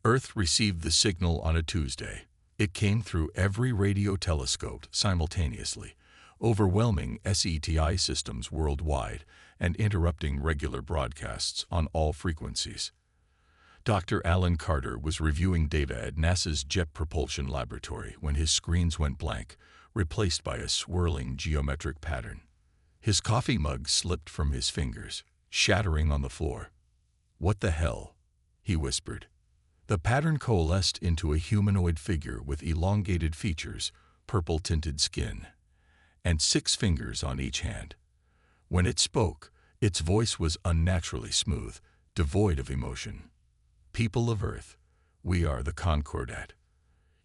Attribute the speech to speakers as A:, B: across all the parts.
A: Earth received the signal on a Tuesday. It came through every radio telescope simultaneously, overwhelming SETI systems worldwide and interrupting regular broadcasts on all frequencies. Dr. Alan Carter was reviewing data at NASA's Jet Propulsion Laboratory when his screens went blank, replaced by a swirling geometric pattern. His coffee mug slipped from his fingers, shattering on the floor. "What the hell?" he whispered. The pattern coalesced into a humanoid figure with elongated features, purple-tinted skin, and 6 fingers on each hand. When it spoke, its voice was unnaturally smooth, devoid of emotion. "People of Earth, we are the Concordat.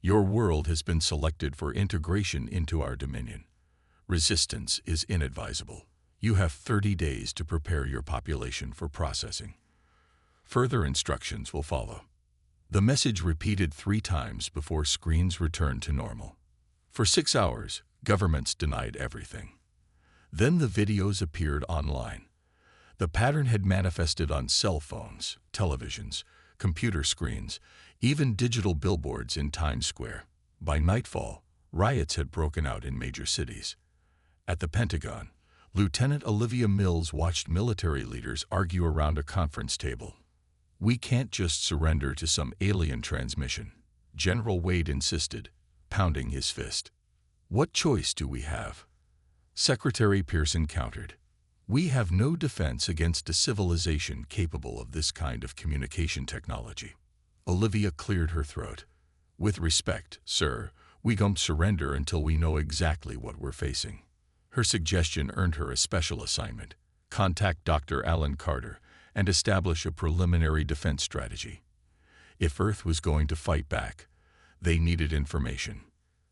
A: Your world has been selected for integration into our dominion. Resistance is inadvisable. You have 30 days to prepare your population for processing. Further instructions will follow." The message repeated 3 times before screens returned to normal. For 6 hours, governments denied everything. Then the videos appeared online. The pattern had manifested on cell phones, televisions, computer screens, even digital billboards in Times Square. By nightfall, riots had broken out in major cities. At the Pentagon, Lieutenant Olivia Mills watched military leaders argue around a conference table. "We can't just surrender to some alien transmission," General Wade insisted, pounding his fist. "What choice do we have?" Secretary Pearson countered. "We have no defense against a civilization capable of this kind of communication technology." Olivia cleared her throat. "With respect, sir, we don't surrender until we know exactly what we're facing." Her suggestion earned her a special assignment: contact Dr. Alan Carter and establish a preliminary defense strategy. If Earth was going to fight back, they needed information.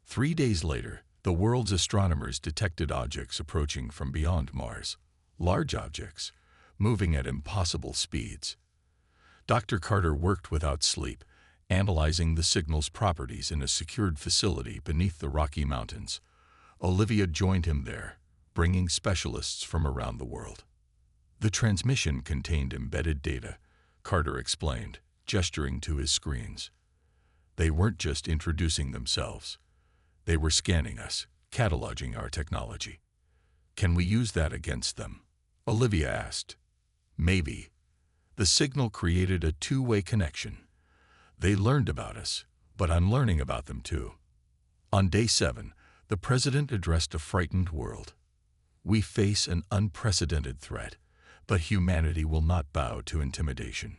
A: 3 days later, the world's astronomers detected objects approaching from beyond Mars. Large objects, moving at impossible speeds. Dr. Carter worked without sleep, analyzing the signal's properties in a secured facility beneath the Rocky Mountains. Olivia joined him there, bringing specialists from around the world. The transmission contained embedded data, Carter explained, gesturing to his screens. They weren't just introducing themselves. They were scanning us, cataloging our technology. "Can we use that against them?" Olivia asked. "Maybe." The signal created a two-way connection. They learned about us, but I'm learning about them too. On day 7, the president addressed a frightened world. "We face an unprecedented threat, but humanity will not bow to intimidation.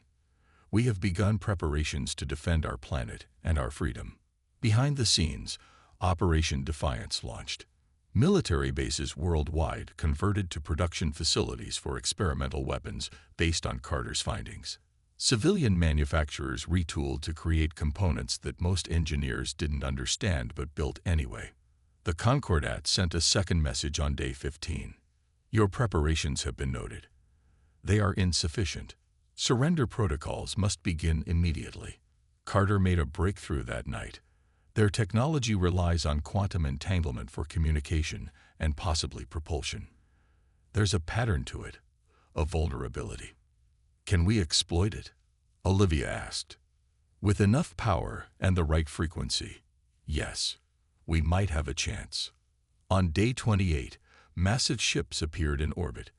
A: We have begun preparations to defend our planet and our freedom." Behind the scenes, Operation Defiance launched. Military bases worldwide converted to production facilities for experimental weapons based on Carter's findings. Civilian manufacturers retooled to create components that most engineers didn't understand but built anyway. The Concordat sent a second message on day 15. "Your preparations have been noted. They are insufficient. Surrender protocols must begin immediately." Carter made a breakthrough that night. Their technology relies on quantum entanglement for communication and possibly propulsion. There's a pattern to it, a vulnerability. "Can we exploit it?" Olivia asked. "With enough power and the right frequency, yes, we might have a chance." On day 28, massive ships appeared in orbit.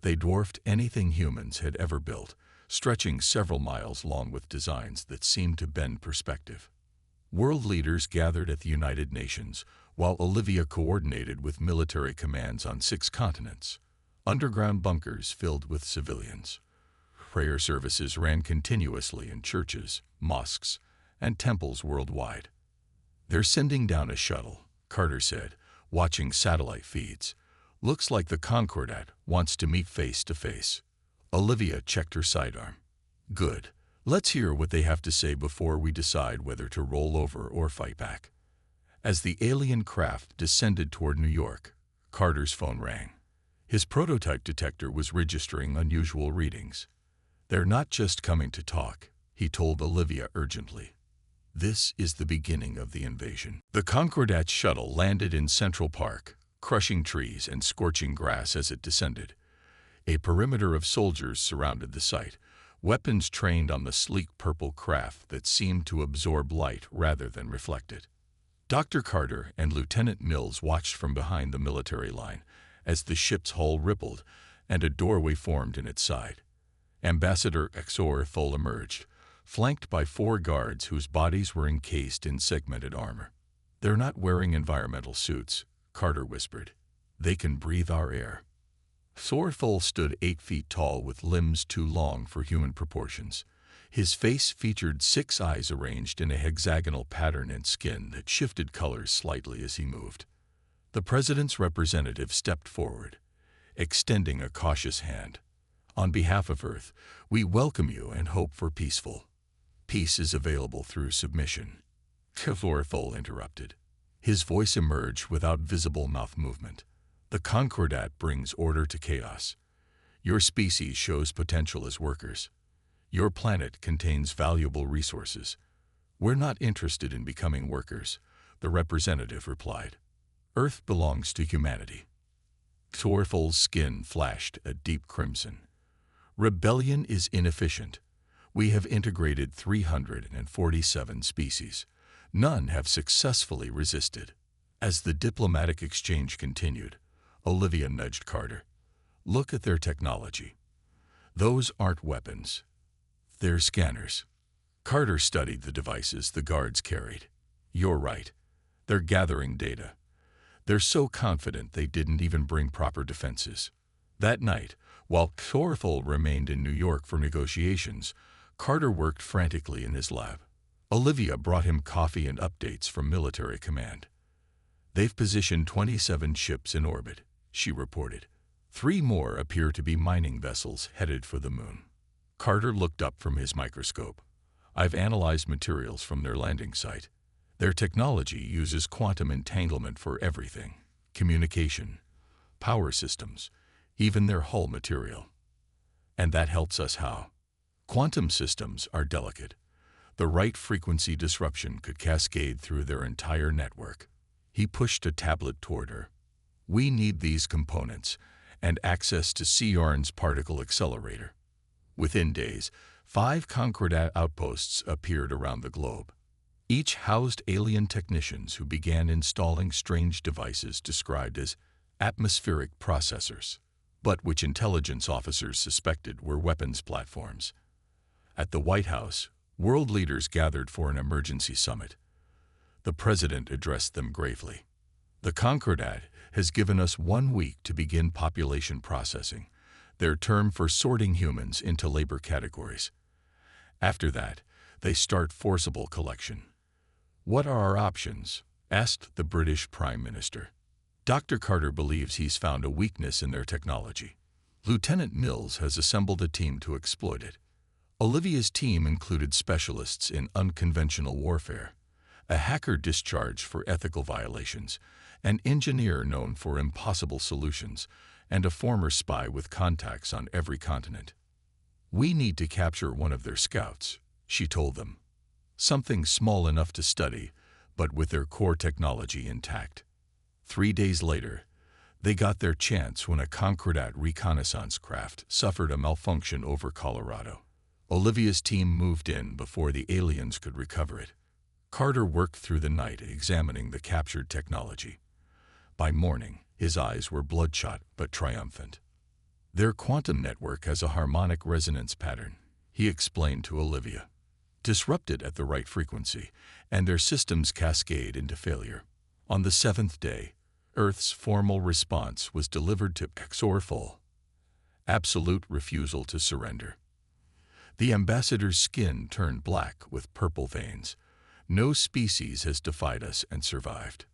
A: They dwarfed anything humans had ever built, stretching several miles long with designs that seemed to bend perspective. World leaders gathered at the United Nations, while Olivia coordinated with military commands on 6 continents. Underground bunkers filled with civilians. Prayer services ran continuously in churches, mosques, and temples worldwide. "They're sending down a shuttle," Carter said, watching satellite feeds. "Looks like the Concordat wants to meet face to face." Olivia checked her sidearm. "Good. Let's hear what they have to say before we decide whether to roll over or fight back." As the alien craft descended toward New York, Carter's phone rang. His prototype detector was registering unusual readings. "They're not just coming to talk," he told Olivia urgently. "This is the beginning of the invasion." The Concordat shuttle landed in Central Park, crushing trees and scorching grass as it descended. A perimeter of soldiers surrounded the site, weapons trained on the sleek purple craft that seemed to absorb light rather than reflect it. Dr. Carter and Lieutenant Mills watched from behind the military line as the ship's hull rippled and a doorway formed in its side. Ambassador Thol emerged, flanked by 4 guards whose bodies were encased in segmented armor. "They're not wearing environmental suits," Carter whispered. "They can breathe our air." Thol stood 8 feet tall with limbs too long for human proportions. His face featured 6 eyes arranged in a hexagonal pattern and skin that shifted colors slightly as he moved. The president's representative stepped forward, extending a cautious hand. "On behalf of Earth, we welcome you and hope for peaceful. Peace is available through submission." Thol interrupted. His voice emerged without visible mouth movement. "The Concordat brings order to chaos. Your species shows potential as workers. Your planet contains valuable resources. We're not interested in becoming workers," the representative replied. "Earth belongs to humanity." Thol's skin flashed a deep crimson. "Rebellion is inefficient. We have integrated 347 species. None have successfully resisted." As the diplomatic exchange continued, Olivia nudged Carter. "Look at their technology. Those aren't weapons. They're scanners." Carter studied the devices the guards carried. "You're right. They're gathering data. They're so confident they didn't even bring proper defenses." That night, while Thol remained in New York for negotiations, Carter worked frantically in his lab. Olivia brought him coffee and updates from military command. "They've positioned 27 ships in orbit," she reported. 3 more appear to be mining vessels headed for the moon. Carter looked up from his microscope. "I've analyzed materials from their landing site. Their technology uses quantum entanglement for everything: communication, power systems, even their hull material. And that helps us how? Quantum systems are delicate. The right frequency disruption could cascade through their entire network." He pushed a tablet toward her. "We need these components and access to CERN's particle accelerator." Within days, 5 Concordat outposts appeared around the globe. Each housed alien technicians who began installing strange devices described as atmospheric processors, but which intelligence officers suspected were weapons platforms. At the White House, world leaders gathered for an emergency summit. The president addressed them gravely. "The Concordat has given us 1 week to begin population processing, their term for sorting humans into labor categories. After that, they start forcible collection." "What are our options?" asked the British Prime Minister. Dr. Carter believes he's found a weakness in their technology. Lieutenant Mills has assembled a team to exploit it. Olivia's team included specialists in unconventional warfare, a hacker discharged for ethical violations, an engineer known for impossible solutions, and a former spy with contacts on every continent. "We need to capture one of their scouts," she told them. "Something small enough to study, but with their core technology intact." 3 days later, they got their chance when a Concordat reconnaissance craft suffered a malfunction over Colorado. Olivia's team moved in before the aliens could recover it. Carter worked through the night examining the captured technology. By morning, his eyes were bloodshot but triumphant. "Their quantum network has a harmonic resonance pattern," he explained to Olivia. "Disrupted at the right frequency, and their systems cascade into failure." On the 7th day, Earth's formal response was delivered to Thol. Absolute refusal to surrender. The ambassador's skin turned black with purple veins. "No species has defied us and survived."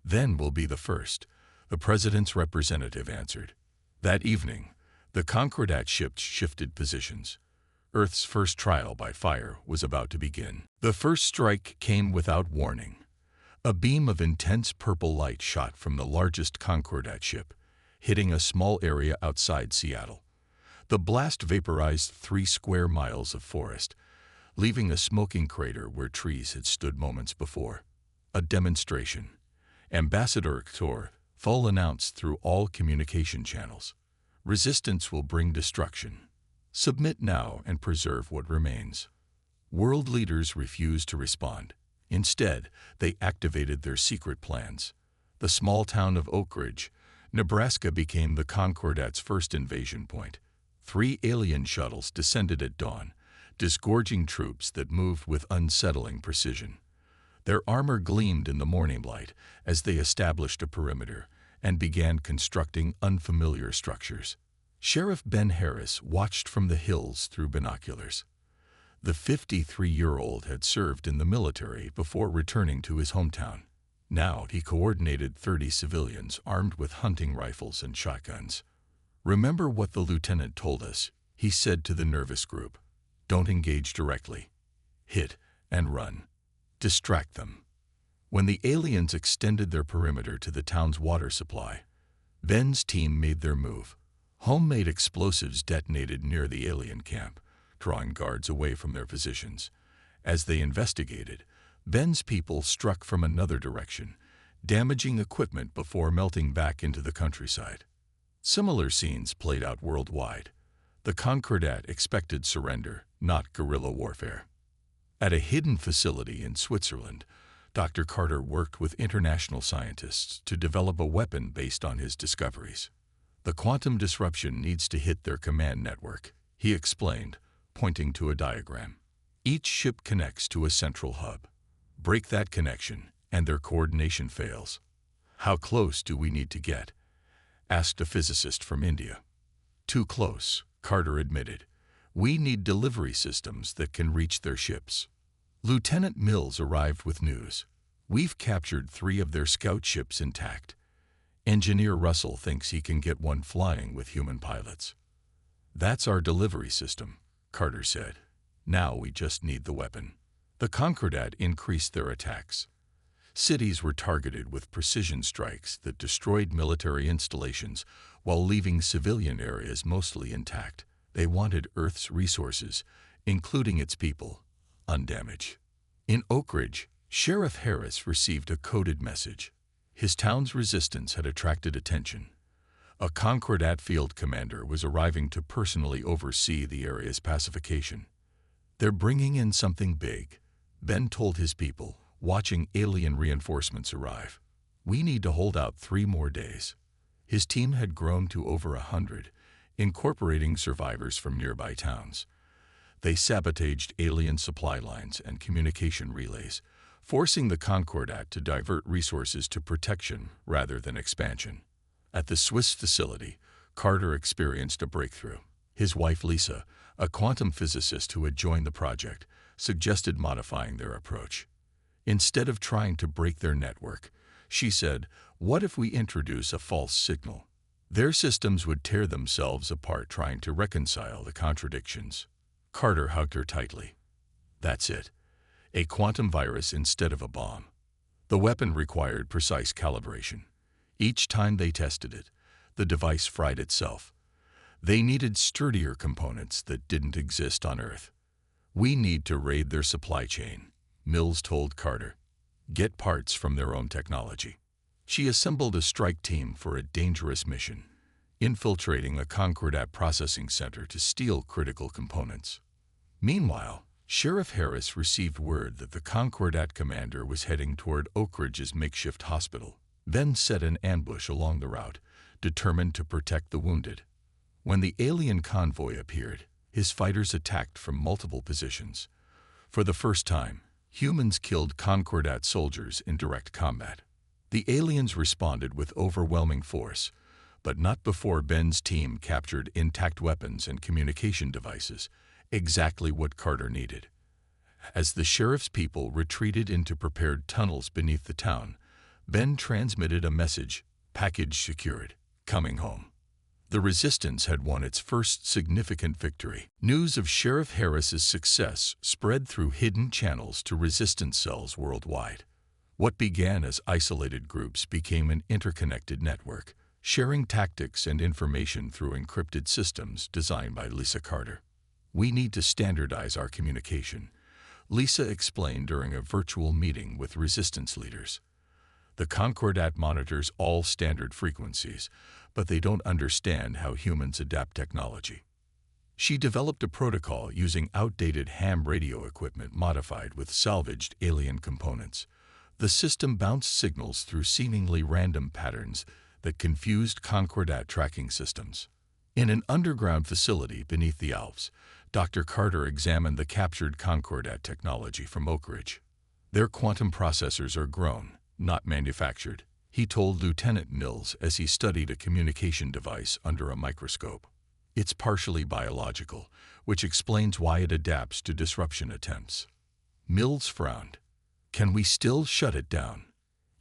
A: "Then we'll be the first," the president's representative answered. That evening, the Concordat ships shifted positions. Earth's first trial by fire was about to begin. The first strike came without warning. A beam of intense purple light shot from the largest Concordat ship, hitting a small area outside Seattle. The blast vaporized 3 square miles of forest, leaving a smoking crater where trees had stood moments before. A demonstration. Ambassador Thol announced through all communication channels. "Resistance will bring destruction. Submit now and preserve what remains. World leaders refused to respond. Instead, they activated their secret plans. The small town of Oak Ridge, Nebraska became the Concordat's first invasion point. 3 alien shuttles descended at dawn, disgorging troops that moved with unsettling precision. Their armor gleamed in the morning light as they established a perimeter and began constructing unfamiliar structures. Sheriff Ben Harris watched from the hills through binoculars. The 53-year-old had served in the military before returning to his hometown. Now he coordinated 30 civilians armed with hunting rifles and shotguns. "Remember what the lieutenant told us," he said to the nervous group. "Don't engage directly. Hit and run. Distract them." When the aliens extended their perimeter to the town's water supply, Ben's team made their move. Homemade explosives detonated near the alien camp, drawing guards away from their positions. As they investigated, Ben's people struck from another direction, damaging equipment before melting back into the countryside. Similar scenes played out worldwide. The Concordat expected surrender, not guerrilla warfare. At a hidden facility in Switzerland, Dr. Carter worked with international scientists to develop a weapon based on his discoveries. "The quantum disruption needs to hit their command network," he explained, pointing to a diagram. "Each ship connects to a central hub. Break that connection, and their coordination fails." "How close do we need to get?" asked a physicist from India. "Too close," Carter admitted. "We need delivery systems that can reach their ships." Lieutenant Mills arrived with news. "We've captured 3 of their scout ships intact. Engineer Russell thinks he can get one flying with human pilots." "That's our delivery system," Carter said. "Now we just need the weapon." The Concordat increased their attacks. Cities were targeted with precision strikes that destroyed military installations while leaving civilian areas mostly intact. They wanted Earth's resources, including its people, undamaged. In Oak Ridge, Sheriff Harris received a coded message. His town's resistance had attracted attention. A Concordat field commander was arriving to personally oversee the area's pacification. "They're bringing in something big," Ben told his people, watching alien reinforcements arrive. "We need to hold out 3 more days." His team had grown to over 100, incorporating survivors from nearby towns. They sabotaged alien supply lines and communication relays, forcing the Concordat to divert resources to protection rather than expansion. At the Swiss facility, Carter experienced a breakthrough. His wife Lisa, a quantum physicist who had joined the project, suggested modifying their approach. Instead of trying to break their network, she said, "What if we introduce a false signal?" Their systems would tear themselves apart trying to reconcile the contradictions. Carter hugged her tightly. "That's it. A quantum virus instead of a bomb." The weapon required precise calibration. Each time they tested it, the device fried itself. They needed sturdier components that didn't exist on Earth. "We need to raid their supply chain," Mills told Carter. "Get parts from their own technology." She assembled a strike team for a dangerous mission, infiltrating a Concordat processing center to steal critical components. Meanwhile, Sheriff Harris received word that the Concordat commander was heading toward Oak Ridge's makeshift hospital. Ben set an ambush along the route, determined to protect the wounded. When the alien convoy appeared, his fighters attacked from multiple positions. For the first time, humans killed Concordat soldiers in direct combat. The aliens responded with overwhelming force, but not before Ben's team captured intact weapons and communication devices, exactly what Carter needed. As the sheriff's people retreated into prepared tunnels beneath the town, Ben transmitted a message, "Package secured, coming home." The resistance had won its first significant victory. News of Sheriff Harris's success spread through hidden channels to resistance cells worldwide. What began as isolated groups became an interconnected network, sharing tactics and information through encrypted systems designed by Lisa Carter. "We need to standardize our communication," Lisa explained during a virtual meeting with resistance leaders. "The Concordat monitors all standard frequencies, but they don't understand how humans adapt technology." She developed a protocol using outdated ham radio equipment modified with salvaged alien components. The system bounced signals through seemingly random patterns that confused Concordat tracking systems. In an underground facility beneath the Alps, Dr. Carter examined the captured Concordat technology from Oak Ridge. Their quantum processors are grown, not manufactured, he told Lieutenant Mills as he studied a communication device under a microscope. It's partially biological, which explains why it adapts to disruption attempts. Mills frowned. Can we still shut it down?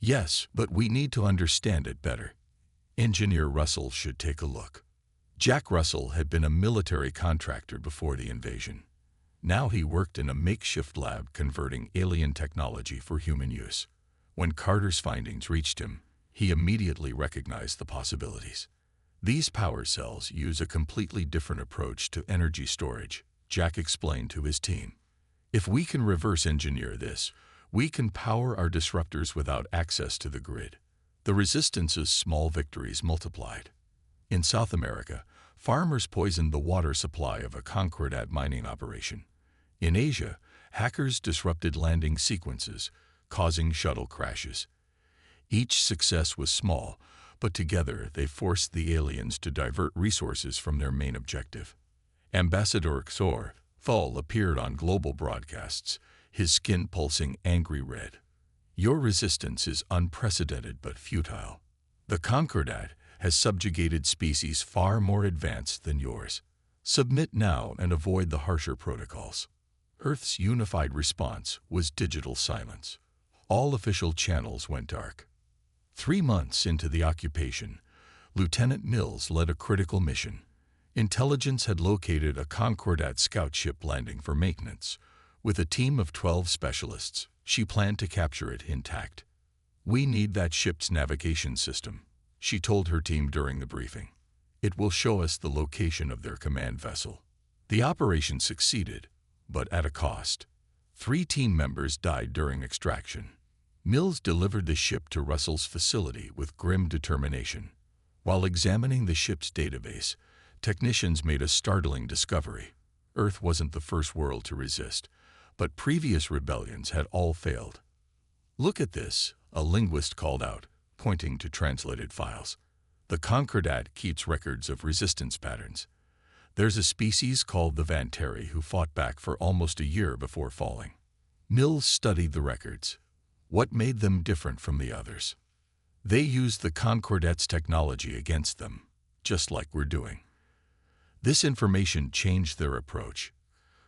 A: Yes, but we need to understand it better. Engineer Russell should take a look. Jack Russell had been a military contractor before the invasion. Now he worked in a makeshift lab converting alien technology for human use. When Carter's findings reached him, he immediately recognized the possibilities. These power cells use a completely different approach to energy storage, Jack explained to his team. If we can reverse engineer this, we can power our disruptors without access to the grid. The Resistance's small victories multiplied. In South America, farmers poisoned the water supply of a Concordat mining operation. In Asia, hackers disrupted landing sequences, causing shuttle crashes. Each success was small, but together they forced the aliens to divert resources from their main objective. Ambassador Xor Thal appeared on global broadcasts, his skin pulsing angry red. Your resistance is unprecedented but futile. The Concordat has subjugated species far more advanced than yours. Submit now and avoid the harsher protocols. Earth's unified response was digital silence. All official channels went dark. 3 months into the occupation, Lieutenant Mills led a critical mission. Intelligence had located a Concordat scout ship landing for maintenance. With a team of 12 specialists, she planned to capture it intact. We need that ship's navigation system, she told her team during the briefing. It will show us the location of their command vessel. The operation succeeded, but at a cost. 3 team members died during extraction. Mills delivered the ship to Russell's facility with grim determination. While examining the ship's database, technicians made a startling discovery. Earth wasn't the first world to resist, but previous rebellions had all failed. Look at this, a linguist called out, pointing to translated files. The Concordat keeps records of resistance patterns. There's a species called the Vanteri who fought back for almost a year before falling. Mills studied the records. What made them different from the others? They used the Concordat's technology against them, just like we're doing. This information changed their approach.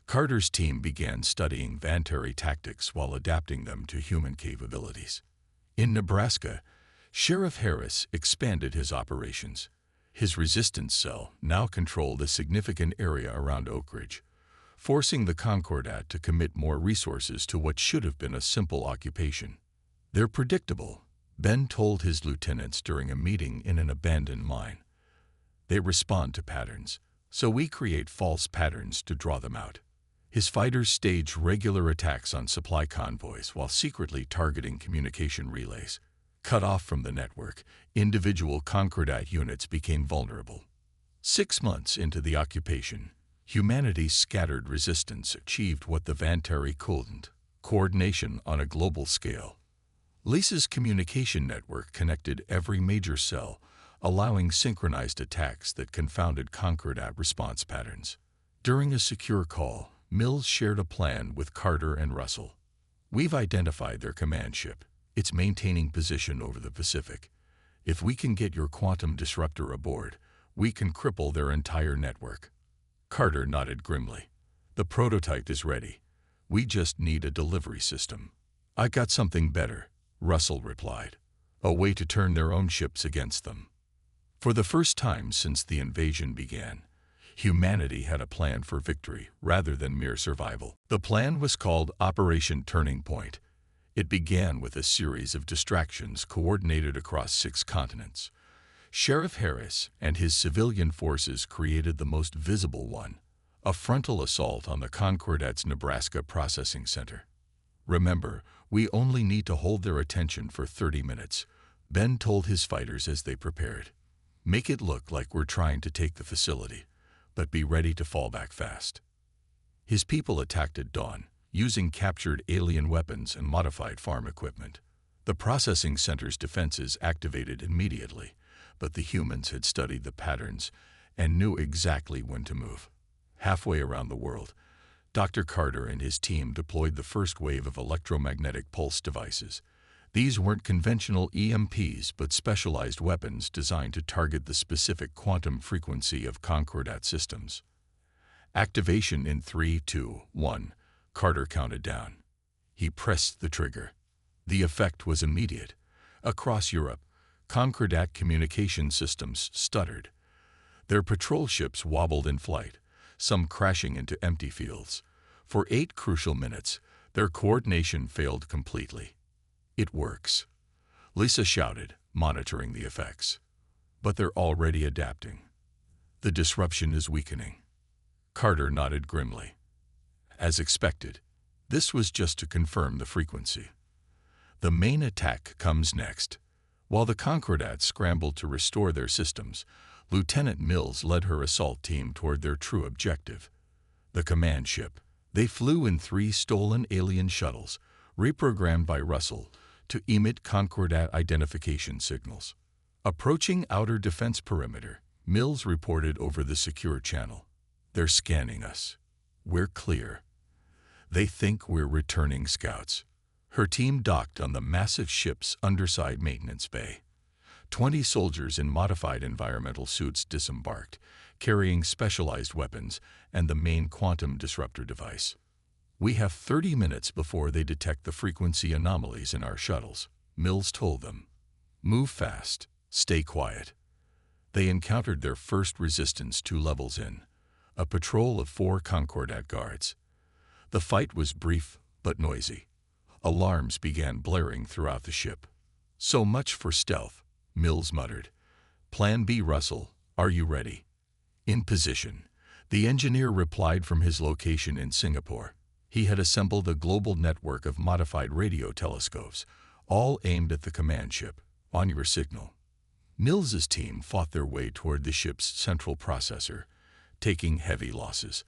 A: Carter's team began studying Vanteri tactics while adapting them to human capabilities. In Nebraska, Sheriff Harris expanded his operations. His resistance cell now controlled a significant area around Oak Ridge, forcing the Concordat to commit more resources to what should have been a simple occupation. They're predictable, Ben told his lieutenants during a meeting in an abandoned mine. They respond to patterns, so we create false patterns to draw them out. His fighters stage regular attacks on supply convoys while secretly targeting communication relays. Cut off from the network, individual Concordat units became vulnerable. 6 months into the occupation, humanity's scattered resistance achieved what the Vanteri couldn't: coordination on a global scale. Lisa's communication network connected every major cell, allowing synchronized attacks that confounded Concordat response patterns. During a secure call, Mills shared a plan with Carter and Russell. We've identified their command ship. It's maintaining position over the Pacific. If we can get your quantum disruptor aboard, we can cripple their entire network. Carter nodded grimly. The prototype is ready. We just need a delivery system. I got something better, Russell replied. A way to turn their own ships against them. For the first time since the invasion began, humanity had a plan for victory rather than mere survival. The plan was called Operation Turning Point. It began with a series of distractions coordinated across 6 continents. Sheriff Harris and his civilian forces created the most visible one, a frontal assault on the Concordat's Nebraska processing center. Remember, we only need to hold their attention for 30 minutes, Ben told his fighters as they prepared. Make it look like we're trying to take the facility, but be ready to fall back fast. His people attacked at dawn, using captured alien weapons and modified farm equipment. The processing center's defenses activated immediately, but the humans had studied the patterns and knew exactly when to move. Halfway around the world, Dr. Carter and his team deployed the first wave of electromagnetic pulse devices. These weren't conventional EMPs, but specialized weapons designed to target the specific quantum frequency of Concordat systems. Activation in 3, 2, 1. Carter counted down. He pressed the trigger. The effect was immediate. Across Europe, Concordat communication systems stuttered. Their patrol ships wobbled in flight, some crashing into empty fields. For 8 crucial minutes, their coordination failed completely. "It works," Lisa shouted, monitoring the effects. "But they're already adapting. The disruption is weakening." Carter nodded grimly. As expected, this was just to confirm the frequency. The main attack comes next. While the Concordats scrambled to restore their systems, Lieutenant Mills led her assault team toward their true objective, the command ship. They flew in 3 stolen alien shuttles, reprogrammed by Russell, to emit Concordat identification signals. Approaching outer defense perimeter, Mills reported over the secure channel. "They're scanning us. We're clear. They think we're returning scouts." Her team docked on the massive ship's underside maintenance bay. 20 soldiers in modified environmental suits disembarked, carrying specialized weapons and the main quantum disruptor device. "We have 30 minutes before they detect the frequency anomalies in our shuttles," Mills told them. "Move fast. Stay quiet." They encountered their first resistance 2 levels in, a patrol of 4 Concordat guards. The fight was brief but noisy. Alarms began blaring throughout the ship. "So much for stealth," Mills muttered. "Plan B, Russell. Are you ready?" "In position," the engineer replied from his location in Singapore. He had assembled a global network of modified radio telescopes, all aimed at the command ship. "On your signal." Mills's team fought their way toward the ship's central processor, taking heavy losses.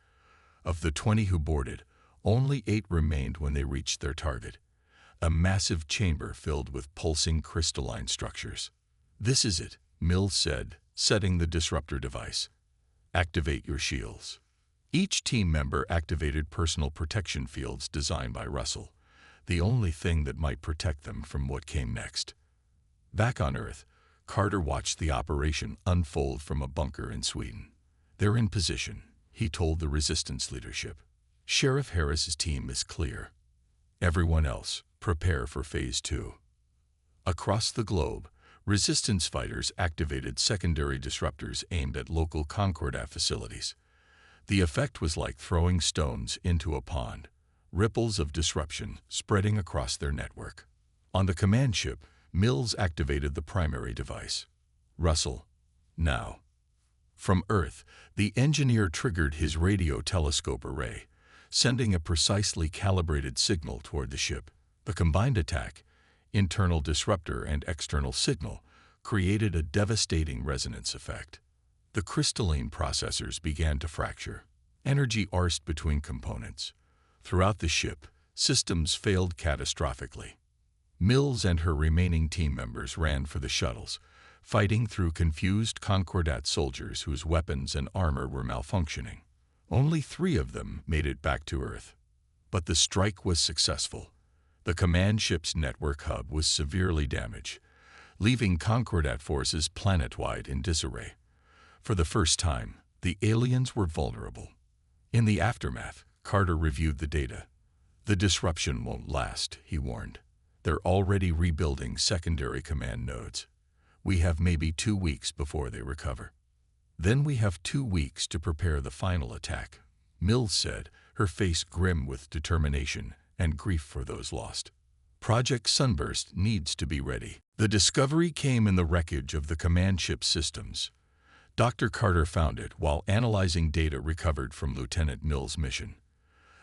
A: Of the 20 who boarded, only 8 remained when they reached their target, a massive chamber filled with pulsing crystalline structures. "This is it," Mills said, setting the disruptor device. "Activate your shields." Each team member activated personal protection fields designed by Russell, the only thing that might protect them from what came next. Back on Earth, Carter watched the operation unfold from a bunker in Sweden. "They're in position," he told the resistance leadership. "Sheriff Harris's team is clear. Everyone else, prepare for Phase 2. Across the globe, resistance fighters activated secondary disruptors aimed at local Concordat facilities. The effect was like throwing stones into a pond, ripples of disruption spreading across their network. On the command ship, Mills activated the primary device. "Russell, now." From Earth, the engineer triggered his radio telescope array, sending a precisely calibrated signal toward the ship. The combined attack, internal disruptor and external signal, created a devastating resonance effect. The crystalline processors began to fracture. Energy arced between components. Throughout the ship, systems failed catastrophically. Mills and her remaining team members ran for the shuttles, fighting through confused Concordat soldiers whose weapons and armor were malfunctioning. Only 3 of them made it back to Earth. But the strike was successful. The command ship's network hub was severely damaged, leaving Concordat forces planet-wide in disarray. For the first time, the aliens were vulnerable. In the aftermath, Carter reviewed the data. "The disruption won't last," he warned. "They're already rebuilding secondary command nodes. We have maybe 2 weeks before they recover." "Then we have 2 weeks to prepare the final attack," Mills said, her face grim with determination and grief for those lost. "Project Sunburst needs to be ready." The discovery came in the wreckage of the command ship's systems. Dr. Carter found it while analyzing data recovered from Lieutenant Mills' mission.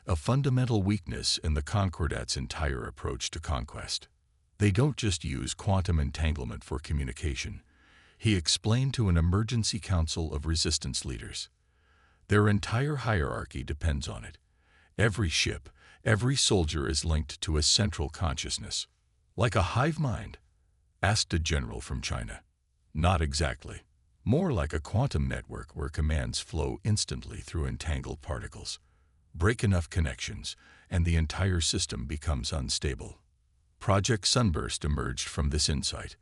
A: A fundamental weakness in the Concordat's entire approach to conquest. "They don't just use quantum entanglement for communication," he explained to an emergency council of resistance leaders. Their entire hierarchy depends on it. Every ship, every soldier is linked to a central consciousness. Like a hive mind? Asked a general from China. Not exactly. More like a quantum network where commands flow instantly through entangled particles. Break enough connections, and the entire system becomes unstable. Project Sunburst emerged from this insight.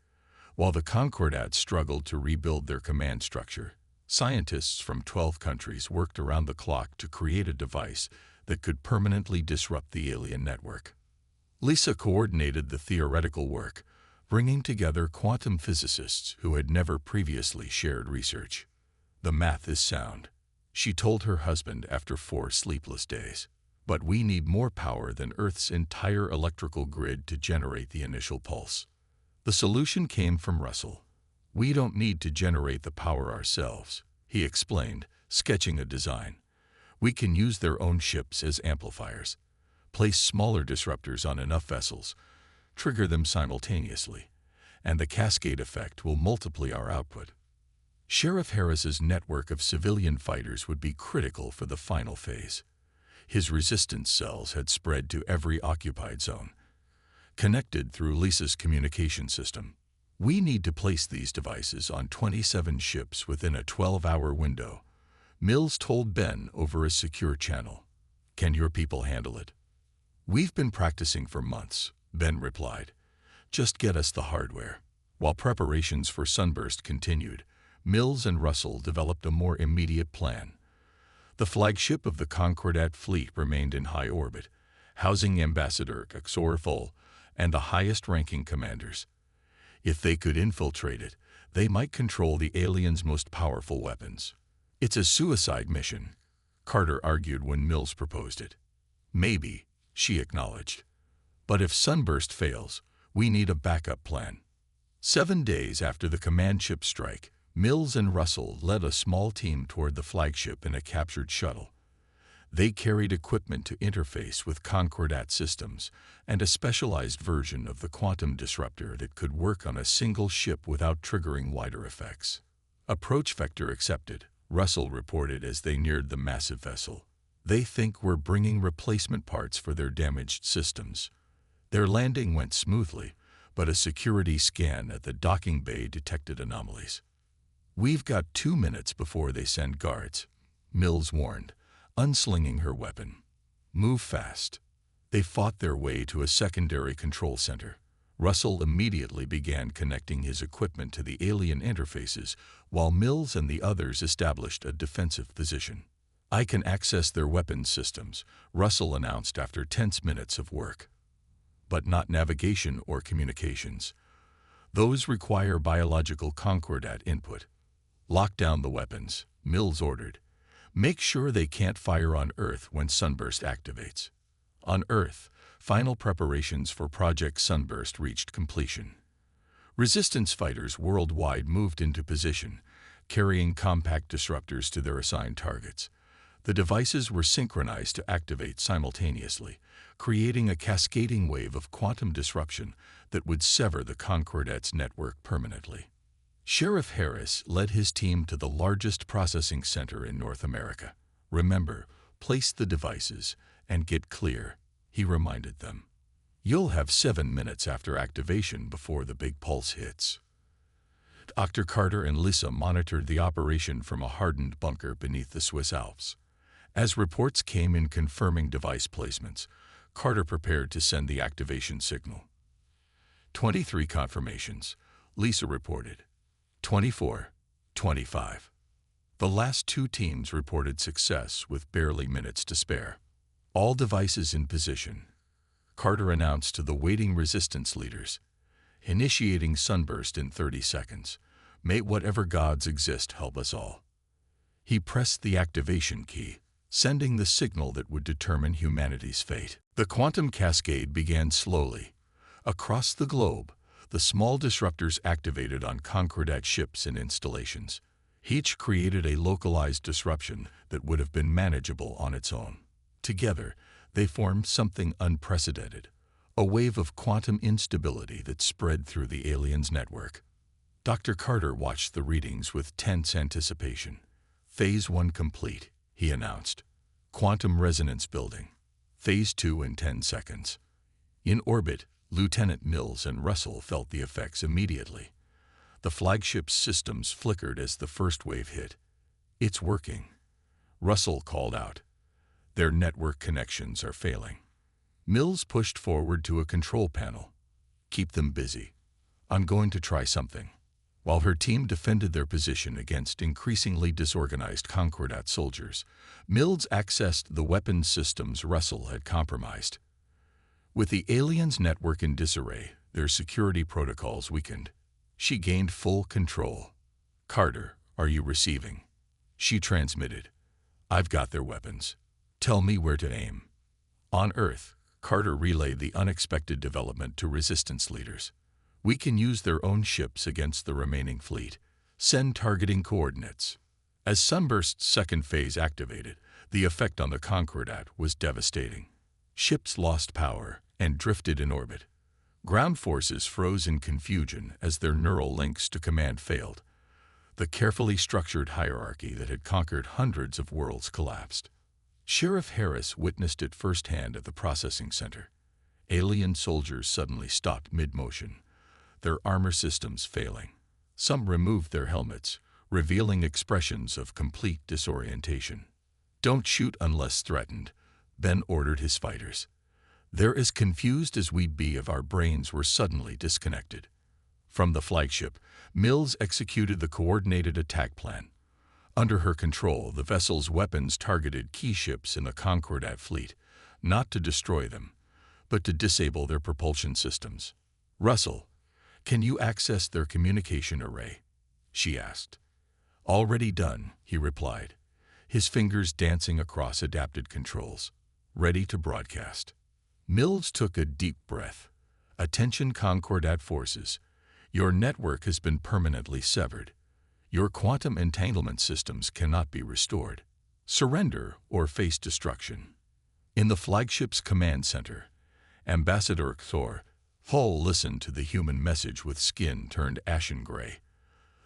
A: While the Concordats struggled to rebuild their command structure, scientists from 12 countries worked around the clock to create a device that could permanently disrupt the alien network. Lisa coordinated the theoretical work, bringing together quantum physicists who had never previously shared research. The math is sound, she told her husband after 4 sleepless days. But we need more power than Earth's entire electrical grid to generate the initial pulse. The solution came from Russell. We don't need to generate the power ourselves, he explained, sketching a design. We can use their own ships as amplifiers. Place smaller disruptors on enough vessels, trigger them simultaneously, and the cascade effect will multiply our output. Sheriff Harris's network of civilian fighters would be critical for the final phase. His resistance cells had spread to every occupied zone, connected through Lisa's communication system. We need to place these devices on 27 ships within a 12-hour window, Mills told Ben over a secure channel. Can your people handle it? We've been practicing for months, Ben replied. Just get us the hardware. While preparations for Sunburst continued, Mills and Russell developed a more immediate plan. The flagship of the Concordat fleet remained in high orbit, housing Ambassador Xorthol and the highest-ranking commanders. If they could infiltrate it, they might control the aliens' most powerful weapons. It's a suicide mission, Carter argued when Mills proposed it. Maybe, she acknowledged. But if Sunburst fails, we need a backup plan. 7 days after the command ship strike, Mills and Russell led a small team toward the flagship in a captured shuttle. They carried equipment to interface with Concordat systems and a specialized version of the quantum disruptor that could work on a single ship without triggering wider effects. Approach vector accepted, Russell reported as they neared the massive vessel. They think we're bringing replacement parts for their damaged systems. Their landing went smoothly, but a security scan at the docking bay detected anomalies. We've got 2 minutes before they send guards, Mills warned, unslinging her weapon. Move fast. They fought their way to a secondary control center. Russell immediately began connecting his equipment to the alien interfaces, while Mills and the others established a defensive position. I can access their weapons systems, Russell announced after tense minutes of work. But not navigation or communications. Those require biological Concordat input. Lock down the weapons, Mills ordered. Make sure they can't fire on Earth when Sunburst activates. On Earth, final preparations for Project Sunburst reached completion. Resistance fighters worldwide moved into position, carrying compact disruptors to their assigned targets. The devices were synchronized to activate simultaneously, creating a cascading wave of quantum disruption that would sever the Concordat's network permanently. Sheriff Harris led his team to the largest processing center in North America. Remember, place the devices and get clear, he reminded them. You'll have 7 minutes after activation before the big pulse hits. Dr. Carter and Lisa monitored the operation from a hardened bunker beneath the Swiss Alps. As reports came in confirming device placements, Carter prepared to send the activation signal. 23 confirmations, Lisa reported. 24, 25. The last 2 teams reported success with barely minutes to spare. All devices in position, Carter announced to the waiting resistance leaders. Initiating Sunburst in 30 seconds. May whatever gods exist help us all. He pressed the activation key, sending the signal that would determine humanity's fate. The quantum cascade began slowly. Across the globe, the small disruptors activated on Concordat ships and installations. Each created a localized disruption that would have been manageable on its own. Together, they formed something unprecedented, a wave of quantum instability that spread through the aliens' network. Dr. Carter watched the readings with tense anticipation. Phase 1 complete, he announced. Quantum resonance building. Phase 2 in 10 seconds. In orbit, Lieutenant Mills and Russell felt the effects immediately. The flagship's systems flickered as the first wave hit. "It's working," Russell called out. "Their network connections are failing." Mills pushed forward to a control panel. "Keep them busy. I'm going to try something." While her team defended their position against increasingly disorganized Concordat soldiers, Mills accessed the weapons systems Russell had compromised. With the aliens' network in disarray, their security protocols weakened. She gained full control. "Carter, are you receiving?" She transmitted. "I've got their weapons. Tell me where to aim." On Earth, Carter relayed the unexpected development to resistance leaders. "We can use their own ships against the remaining fleet. Send targeting coordinates." As Sunburst's second phase activated, the effect on the Concordat was devastating. Ships lost power and drifted in orbit. Ground forces froze in confusion as their neural links to command failed. The carefully structured hierarchy that had conquered hundreds of worlds collapsed. Sheriff Harris witnessed it firsthand at the processing center. Alien soldiers suddenly stopped mid-motion, their armor systems failing. Some removed their helmets, revealing expressions of complete disorientation. "Don't shoot unless threatened," Ben ordered his fighters. "They're as confused as we'd be if our brains were suddenly disconnected." From the flagship, Mills executed the coordinated attack plan. Under her control, the vessel's weapons targeted key ships in the Concordat fleet, not to destroy them, but to disable their propulsion systems. "Russell, can you access their communication array?" she asked. "Already done," he replied, his fingers dancing across adapted controls. "Ready to broadcast." Mills took a deep breath. "Attention Concordat forces. Your network has been permanently severed. Your quantum entanglement systems cannot be restored. Surrender or face destruction." In the flagship's command center, Ambassador Thor Hull listened to the human message with skin turned ashen gray,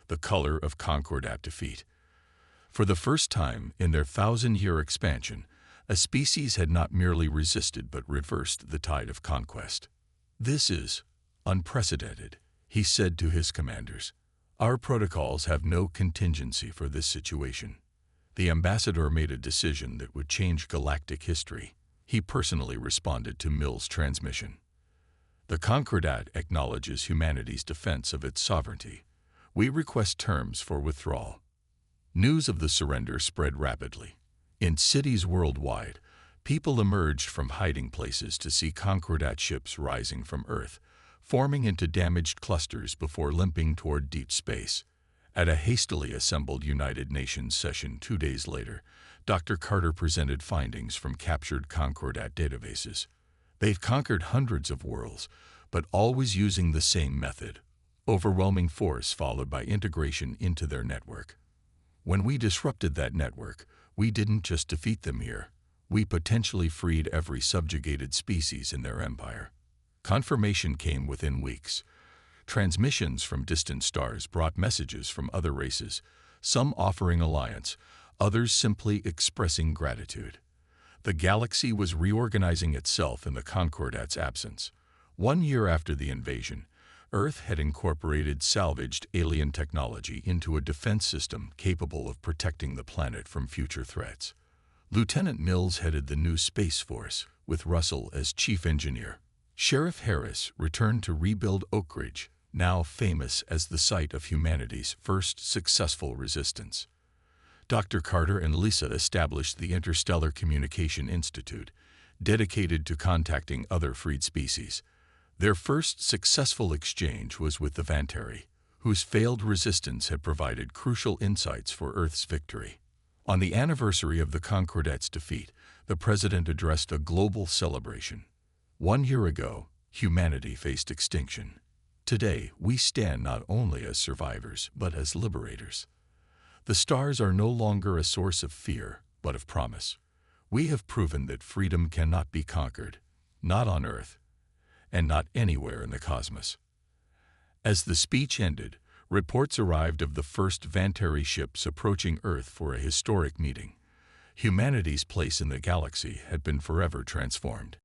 A: the color of Concordat defeat. For the first time in their 1,000-year expansion, a species had not merely resisted but reversed the tide of conquest. "This is unprecedented," he said to his commanders. "Our protocols have no contingency for this situation." The ambassador made a decision that would change galactic history. He personally responded to Mills' transmission. "The Concordat acknowledges humanity's defense of its sovereignty. We request terms for withdrawal." News of the surrender spread rapidly. In cities worldwide, people emerged from hiding places to see Concordat ships rising from Earth, forming into damaged clusters before limping toward deep space. At a hastily assembled United Nations session 2 days later, Dr. Carter presented findings from captured Concordat databases. They've conquered hundreds of worlds, but always using the same method: overwhelming force followed by integration into their network. "When we disrupted that network, we didn't just defeat them here. We potentially freed every subjugated species in their empire." Confirmation came within weeks. Transmissions from distant stars brought messages from other races, some offering alliance, others simply expressing gratitude. The galaxy was reorganizing itself in the Concordat's absence. 1 year after the invasion, Earth had incorporated salvaged alien technology into a defense system capable of protecting the planet from future threats. Lieutenant Mills headed the new Space Force, with Russell as chief engineer. Sheriff Harris returned to rebuild Oak Ridge, now famous as the site of humanity's first successful resistance. Dr. Carter and Lisa established the Interstellar Communication Institute, dedicated to contacting other freed species. Their first successful exchange was with the Vantari, whose failed resistance had provided crucial insights for Earth's victory. On the anniversary of the Concordat's defeat, the president addressed a global celebration. 1 year ago, humanity faced extinction. Today, we stand not only as survivors, but as liberators. The stars are no longer a source of fear, but of promise. We have proven that freedom cannot be conquered, not on Earth, and not anywhere in the cosmos. As the speech ended, reports arrived of the first Vantari ships approaching Earth for a historic meeting. Humanity's place in the galaxy had been forever transformed.